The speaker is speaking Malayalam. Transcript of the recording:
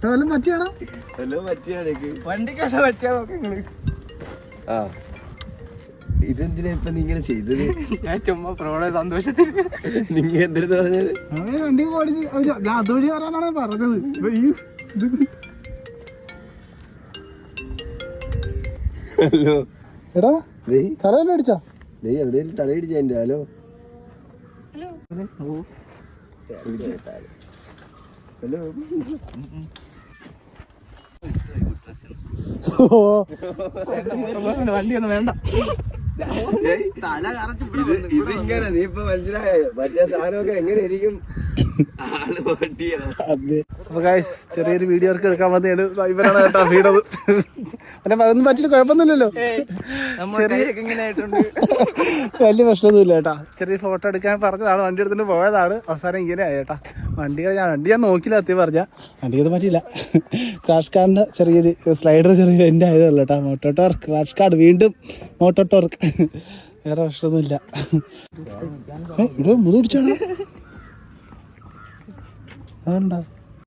വല്ലതും പറ്റിയാണോ? വണ്ടിക്കാണോ പറ്റിയാ നോക്ക് നിങ്ങള്. ഇതെന്തിനാ ഇപ്പൊ നീ ഇങ്ങനെ ചെയ്തത്? ഞാൻ ചുമ്മാ പ്രോടെ സന്തോഷത്തിൽ നിങ്ങ എന്തെടുത്ത് പറഞ്ഞത്? വണ്ടി ഓടിച്ച് ഞാൻ അതുവഴി വരാനാണ് പറഞ്ഞത്. ഹലോ എടാ തലവല്ല അടിച്ചാ? നീ എവിടെയെങ്കിലും തലയിടിച്ച എന്റെ? ഹലോ ഹലോ വണ്ടിയൊന്നും വേണ്ട. ഇതിങ്ങനെ നീ ഇപ്പൊ മനസ്സിലായോ? മറ്റേ സാധനമൊക്കെ എങ്ങനെ ഇരിക്കും? അപ്പൊ ഗൈസ് ചെറിയൊരു വീഡിയോ വർക്ക് എടുക്കാൻ വന്നതാണ്. ഇവരാണ് കേട്ടോ വീടത്. അല്ല അതൊന്നും പറ്റില്ല, കുഴപ്പമൊന്നുമില്ലല്ലോ. വലിയ പ്രശ്നമൊന്നുമില്ല കേട്ടാ. ചെറിയ ഫോട്ടോ എടുക്കാൻ പറഞ്ഞതാണ്, വണ്ടി എടുത്തിട്ട് പോയതാണ്. അവസാനം ഇങ്ങനെ ആയി കേട്ടാ. വണ്ടി ഞാൻ നോക്കില്ല സത്യം പറഞ്ഞ. വണ്ടിക്ക് പറ്റിയില്ല. ക്രാഷ് കാർഡിന്റെ ചെറിയൊരു സ്ലൈഡർ ചെറിയ വെന്റ് ആയതുള്ളൂ കേട്ടാ. മോട്ടോട്ടോർക്ക് ക്രാഷ് കാർഡ് വീണ്ടും മോട്ടോട്ടോർക്ക്. വേറെ പ്രശ്നമൊന്നുമില്ല. ഇവിടെ മുതു പിടിച്ചാണ്. അതുണ്ടാ